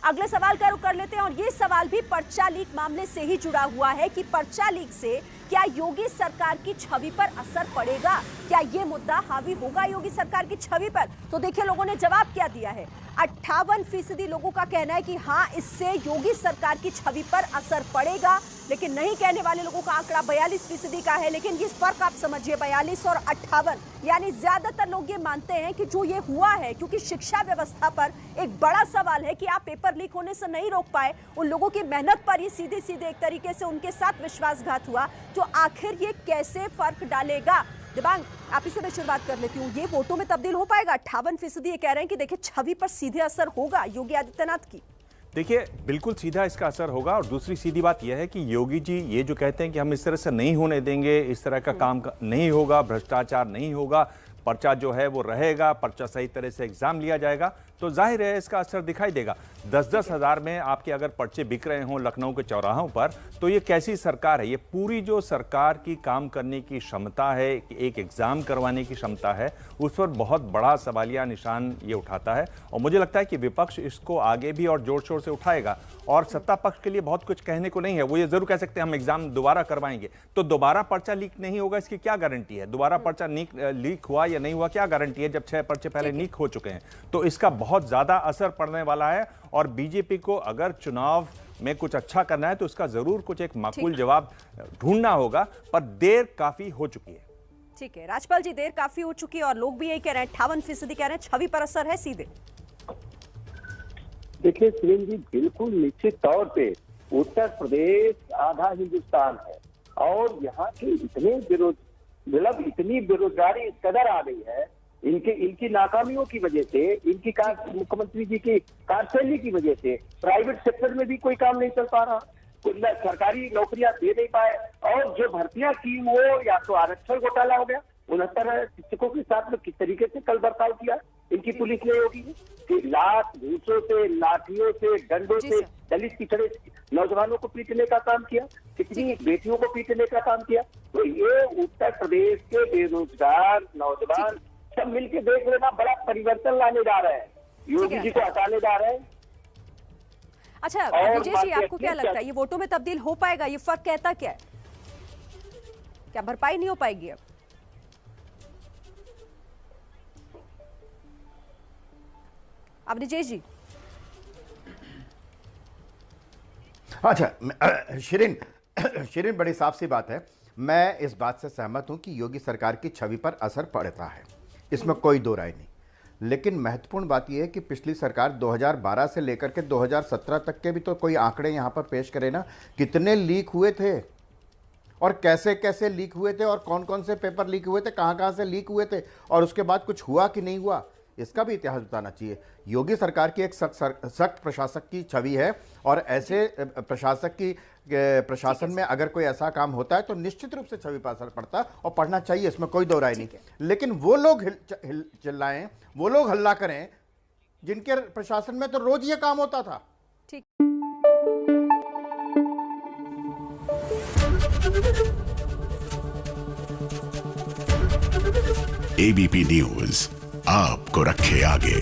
अगले सवाल का रुख कर लेते हैं और ये सवाल भी पर्चा लीक मामले से ही जुड़ा हुआ है कि पर्चा लीक से क्या योगी सरकार की छवि पर असर पड़ेगा, क्या ये मुद्दा हावी होगा योगी सरकार की छवि पर? तो देखिए लोगों ने जवाब क्या दिया है। 58% लोगों का कहना है कि हाँ, इससे योगी सरकार की छवि पर असर पड़ेगा, लेकिन नहीं कहने वाले लोगों का आंकड़ा 42% का है। लेकिन ये फर्क आप समझिए, 42 और 58, यानी ज्यादातर लोग ये मानते हैं कि जो ये हुआ है, क्योंकि शिक्षा व्यवस्था पर एक बड़ा सवाल है कि आप पेपर लीक होने से नहीं रोक पाए, उन लोगों की मेहनत पर ये सीधे सीधे एक तरीके से उनके साथ विश्वासघात हुआ, तो आखिर ये कैसे फर्क डालेगा? दिबांग, आप इससे मैं शुरुआत कर लेती हूँ। ये वोटों में तब्दील हो पाएगा? 58% ये कह रहे हैं कि देखिए छवि पर सीधे असर होगा योगी आदित्यनाथ की। देखिए बिल्कुल सीधा इसका असर होगा। और दूसरी सीधी बात यह है कि योगी जी ये जो कहते हैं कि हम इस तरह से नहीं होने देंगे, इस तरह का काम नहीं होगा, भ्रष्टाचार नहीं होगा, पर्चा जो है वो रहेगा, पर्चा सही तरह से एग्जाम लिया जाएगा, तो जाहिर है इसका असर दिखाई देगा। 10-10 हज़ार में आपके अगर पर्चे बिक रहे हों लखनऊ के चौराहों पर, तो ये कैसी सरकार है? ये पूरी जो सरकार की काम करने की क्षमता है, एक एग्जाम करवाने की क्षमता है, उस पर बहुत बड़ा सवालिया निशान ये उठाता है। और मुझे लगता है कि विपक्ष इसको आगे भी और जोर शोर से उठाएगा। और सत्ता पक्ष के लिए बहुत कुछ कहने को नहीं है। वो ये जरूर कह सकते हैं हम एग्जाम दोबारा करवाएंगे, तो दोबारा पर्चा लीक नहीं होगा इसकी क्या गारंटी है? दोबारा पर्चा लीक हुआ या नहीं हुआ क्या गारंटी है, जब 6 पर्चे पहले लीक हो चुके हैं? तो इसका बहुत ज्यादा असर पड़ने वाला है। और बीजेपी को अगर चुनाव में कुछ अच्छा करना है तो उसका जरूर कुछ एक माकूल जवाब ढूंढना होगा, पर देर काफी हो चुकी है। ठीक है राजपाल जी, देर काफी हो चुकी है और लोग भी यही कह रहे हैं, 58% कह रहे हैं छवि पर असर है सीधे। देखिए सुरेंद्र जी, बिल्कुल निश्चित तौर पे उत्तर प्रदेश आधा हिंदुस्तान है और यहाँ के इतनी बेरोजगारी इस कदर आ गई है इनकी नाकामियों की वजह से, इनकी मुख्यमंत्री जी की कार्यशैली की वजह से प्राइवेट सेक्टर में भी कोई काम नहीं चल पा रहा, सरकारी नौकरियां दे नहीं पाए, और जो भर्तियां की वो या तो आरक्षण घोटाला हो गया। 69 शिक्षकों के साथ में किस तरीके से कल बर्ताव किया इनकी पुलिस ने होगी कि लात घूसों से, लाठियों से, डंडों से दलित पिछड़े नौजवानों को पीटने का काम किया, कितनी बेटियों को पीटने का काम किया। तो ये उत्तर प्रदेश के बेरोजगार नौजवान सब मिलके देख लेना, बड़ा परिवर्तन लाने जा रहे हैं, योगी जी को हटाने जा रहे हैं। अच्छा विजय जी, आपको क्या लगता है ये वोटों में तब्दील हो पाएगा? ये फर्क कहता क्या है? क्या भरपाई नहीं हो पाएगी अब विजय जी? अच्छा शिरीन बड़ी साफ सी बात है। मैं इस बात से सहमत हूं कि योगी सरकार की छवि पर असर पड़ता है, इसमें कोई दो राय नहीं। लेकिन महत्वपूर्ण बात यह है कि पिछली सरकार 2012 से लेकर के 2017 तक के भी तो कोई आंकड़े यहां पर पेश करें ना, कितने लीक हुए थे और कैसे कैसे लीक हुए थे और कौन कौन से पेपर लीक हुए थे, कहां कहां से लीक हुए थे और उसके बाद कुछ हुआ कि नहीं हुआ, इसका भी इतिहास बताना चाहिए। योगी सरकार की एक सख्त प्रशासक की छवि है और ऐसे प्रशासन में अगर कोई ऐसा काम होता है तो निश्चित रूप से छवि पर असर पड़ता है और पड़ना चाहिए, इसमें कोई दो राय नहीं। लेकिन वो लोग चिल्लाएं, वो लोग हल्ला करें जिनके प्रशासन में तो रोज ये काम होता था। ठीक। एबीपी न्यूज आपको रखे आगे।